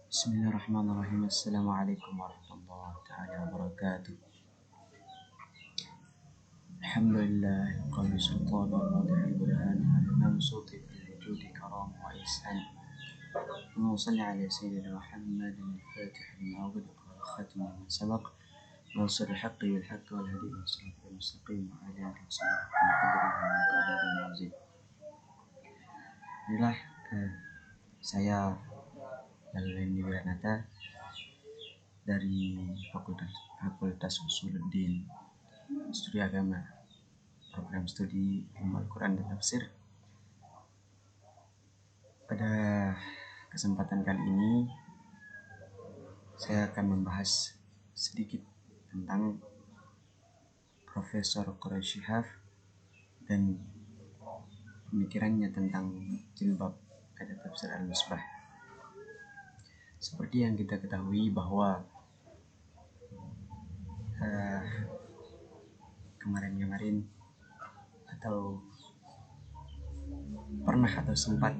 Bismillahirrahmanirrahim. Assalamualaikum warahmatullahi taala wabarakatuh. Alhamdulillah qawli sultan wa wadihil burhan anam suti fil wujudi karam wa ihsan. Wa salli ala sayyidina Muhammadin al-fatih lima ughliqa wal khatim lima sabaq nasir al-haqqi wal haqqi wal hadi ila siratal mustaqim wa ala alihi wa sahbihi. Inilah saya Lalani Wiranata dari Fakultas Usuluddin Studi Agama, program studi Ilmu Al-Quran dan Tafsir. Pada kesempatan kali ini saya akan membahas sedikit tentang Profesor Quraish Shihab dan pemikirannya tentang jilbab pada tafsir Al-Misbah. Seperti yang kita ketahui bahwa kemarin atau pernah atau sempat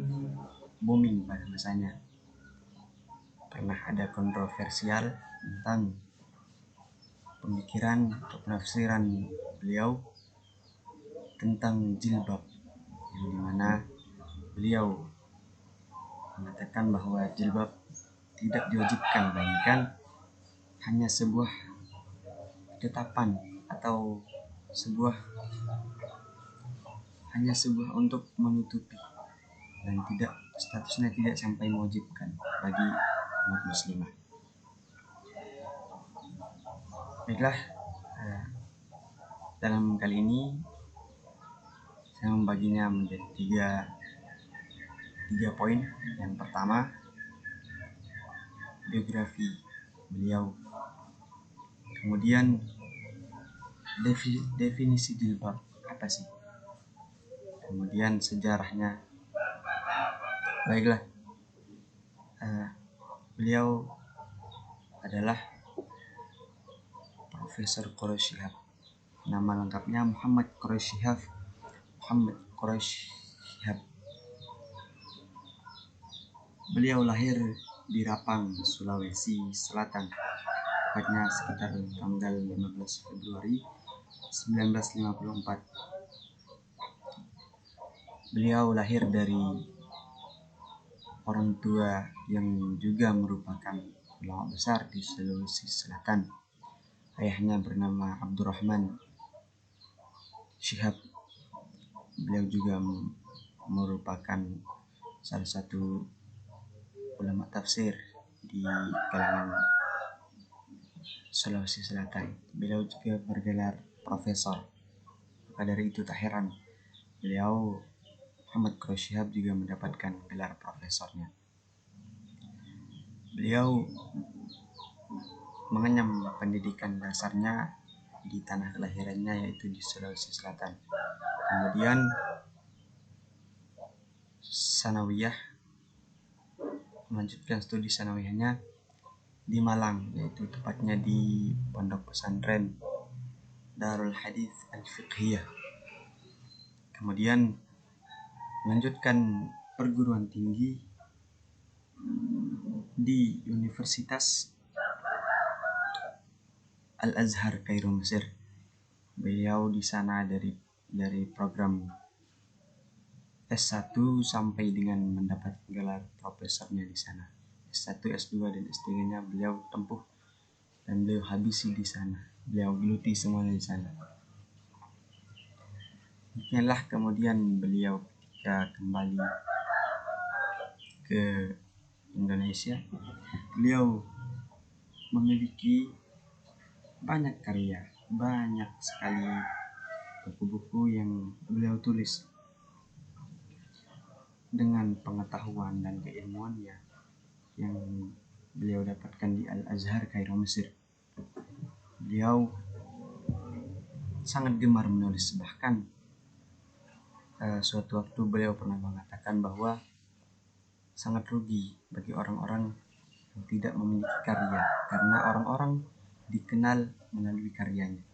booming pada masanya, pernah ada kontroversial tentang pemikiran atau penafsiran beliau tentang jilbab, yang dimana beliau mengatakan bahwa jilbab tidak diwajibkan, melainkan hanya sebuah ketetapan atau hanya sebuah untuk menutupi, dan statusnya tidak sampai mewajibkan bagi umat muslimah. Baiklah, dalam kali ini saya membaginya menjadi tiga poin. Yang pertama, biografi beliau, kemudian definisi jilbab apa sih, kemudian sejarahnya. Baiklah, beliau adalah Profesor Quraish Shihab. Nama lengkapnya Muhammad Quraish Shihab. Beliau lahir di Rapang, Sulawesi Selatan, tepatnya sekitar tanggal 15 Februari 1954. Beliau lahir dari orang tua yang juga merupakan ulama besar di Sulawesi Selatan. Ayahnya bernama Abdurrahman Shihab. Beliau juga merupakan salah satu ulama tafsir di kalangan Sulawesi Selatan. Beliau juga bergelar profesor. Maka dari itu tak heran beliau Muhammad Quraish Shihab juga mendapatkan gelar profesornya. Beliau mengenyam pendidikan dasarnya di tanah kelahirannya, yaitu di Sulawesi Selatan. Kemudian melanjutkan studi sanawiyahnya di Malang, yaitu tepatnya di Pondok Pesantren Darul Hadits Al-Fiqhiyah. Kemudian melanjutkan perguruan tinggi di Universitas Al-Azhar Kairo, Mesir. Beliau di sana dari program S1 sampai dengan mendapat gelar profesornya di sana. S1, S2 dan S3-nya beliau tempuh dan beliau habisi di sana. Beliau geluti semuanya di sana. Inilah kemudian beliau ketika kembali ke Indonesia, beliau memiliki banyak karya, banyak sekali buku-buku yang beliau tulis dengan pengetahuan dan keilmuannya yang beliau dapatkan di Al-Azhar Kairo, Mesir. Beliau sangat gemar menulis, bahkan suatu waktu beliau pernah mengatakan bahwa sangat rugi bagi orang-orang yang tidak memiliki karya, karena orang-orang dikenal melalui karyanya.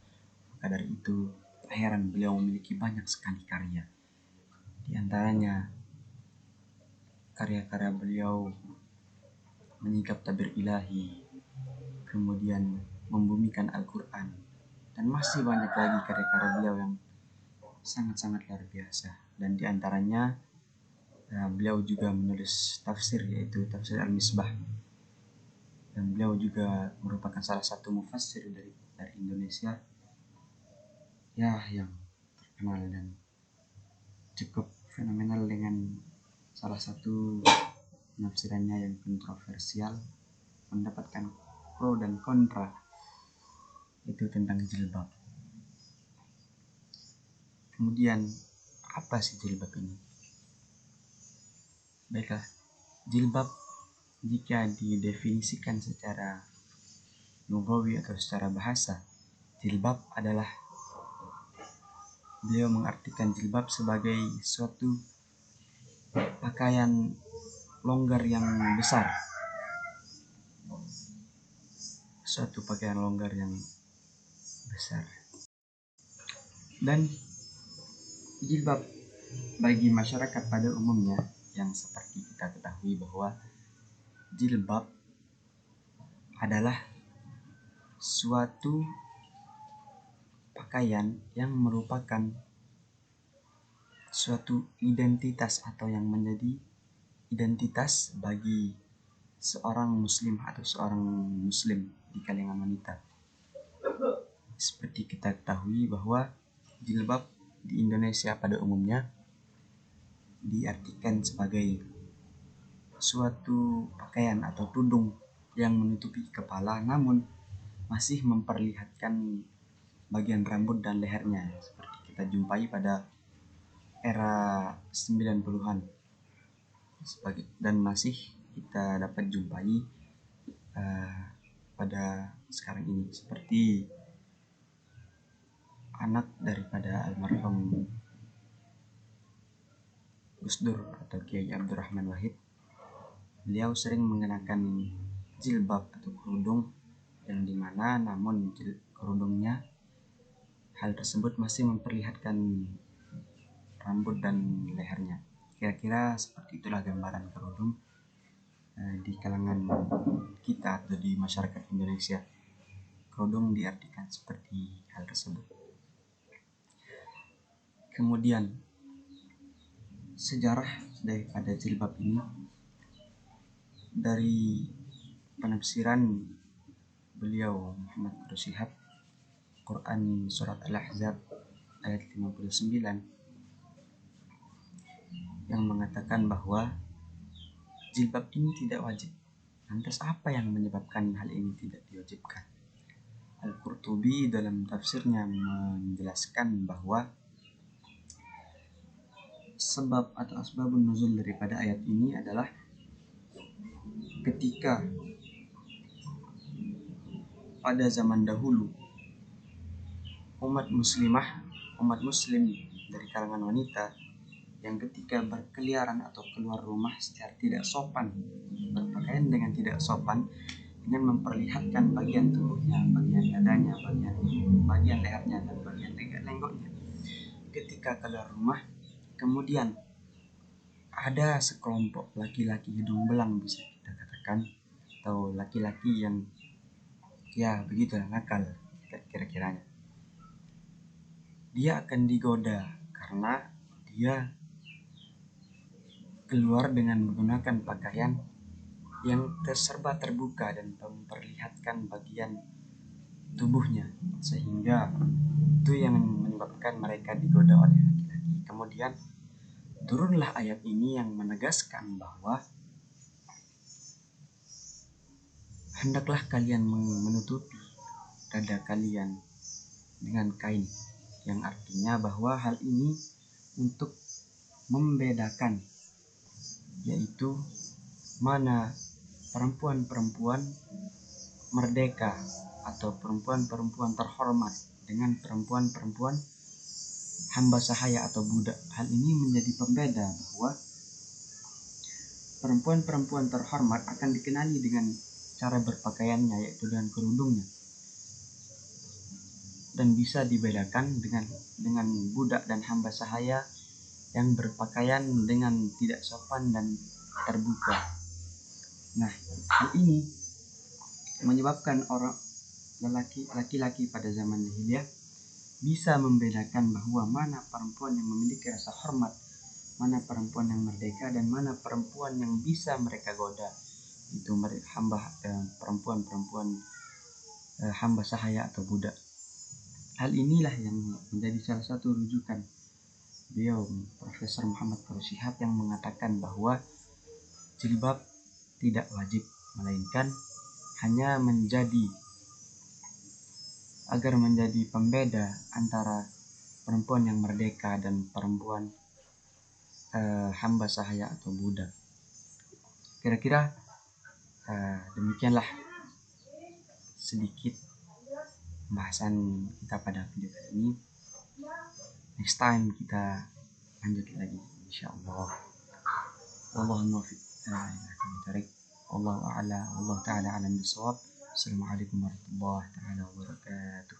Maka dari itu tak heran beliau memiliki banyak sekali karya. Di antaranya karya-karya beliau menyingkap tabir ilahi, kemudian membumikan Al-Quran, dan masih banyak lagi karya-karya beliau yang sangat-sangat luar biasa. Dan diantaranya beliau juga menulis tafsir, yaitu tafsir Al-Misbah, dan beliau juga merupakan salah satu mufassir dari Indonesia ya yang terkenal dan cukup fenomenal dengan salah satu penafsirannya yang kontroversial, mendapatkan pro dan kontra, itu tentang jilbab. Kemudian apa sih jilbab ini? Baiklah, jilbab jika didefinisikan secara lughawi atau secara bahasa, jilbab adalah, beliau mengartikan jilbab sebagai suatu pakaian longgar yang besar, suatu pakaian longgar yang besar. Dan jilbab bagi masyarakat pada umumnya, yang seperti kita ketahui bahwa jilbab adalah suatu pakaian yang merupakan suatu identitas atau yang menjadi identitas bagi seorang muslim atau seorang muslim di kalangan wanita. Seperti kita ketahui bahwa jilbab di Indonesia pada umumnya diartikan sebagai suatu pakaian atau tudung yang menutupi kepala namun masih memperlihatkan bagian rambut dan lehernya, seperti kita jumpai pada era 90-an dan masih kita dapat jumpai pada sekarang ini, seperti anak daripada almarhum Gus Dur atau Kiai Abdurrahman Wahid. Beliau sering mengenakan jilbab atau kerudung, yang dimana namun kerudungnya, hal tersebut masih memperlihatkan rambut dan lehernya. Kira-kira seperti itulah gambaran kerudung di kalangan kita atau di masyarakat Indonesia. Kerudung diartikan seperti hal tersebut. Kemudian sejarah daripada jilbab ini dari penafsiran beliau Muhammad Qutb Shihab, Quran Surat Al-Ahzab ayat 59, yang mengatakan bahwa jilbab ini tidak wajib. Lantas apa yang menyebabkan hal ini tidak diwajibkan? Al-Qurtubi dalam tafsirnya menjelaskan bahwa sebab atau asbabun nuzul daripada ayat ini adalah ketika pada zaman dahulu umat muslim dari kalangan wanita yang ketika berkeliaran atau keluar rumah secara tidak sopan, berpakaian dengan tidak sopan, dengan memperlihatkan bagian tubuhnya, bagian dadanya, bagian lehernya, dan bagian lenggoknya. Ketika keluar rumah, kemudian ada sekelompok laki-laki hidung belang, bisa kita katakan, atau laki-laki yang ya begitulah nakal kira-kiranya. Dia akan digoda karena dia keluar dengan menggunakan pakaian yang serba terbuka dan memperlihatkan bagian tubuhnya, sehingga itu yang menyebabkan mereka digoda oleh laki-laki. Kemudian turunlah ayat ini yang menegaskan bahwa hendaklah kalian menutupi dada kalian dengan kain, yang artinya bahwa hal ini untuk membedakan, yaitu mana perempuan-perempuan merdeka atau perempuan-perempuan terhormat dengan perempuan-perempuan hamba sahaya atau budak. Hal ini menjadi pembeda bahwa perempuan-perempuan terhormat akan dikenali dengan cara berpakaiannya, yaitu dengan kerudungnya, dan bisa dibedakan dengan budak dan hamba sahaya yang berpakaian dengan tidak sopan dan terbuka. Nah, Hal ini menyebabkan orang laki-laki pada zaman jahiliyah bisa membedakan bahwa mana perempuan yang memiliki rasa hormat, mana perempuan yang merdeka, dan mana perempuan yang bisa mereka goda. Itu perempuan-perempuan hamba sahaya atau budak. Hal inilah yang menjadi salah satu rujukan beliau, Profesor Muhammad Farouk Shihab, yang mengatakan bahwa jilbab tidak wajib, melainkan hanya agar menjadi pembeda antara perempuan yang merdeka dan perempuan hamba sahaya atau budak. Kira-kira demikianlah sedikit pembahasan kita pada video kali ini. Next time kita lanjut lagi insyaallah. Wallahu muwaffiq. Wallahu a'la, wallahu ta'ala alam bisawab. Assalamualaikum warahmatullahi wabarakatuh.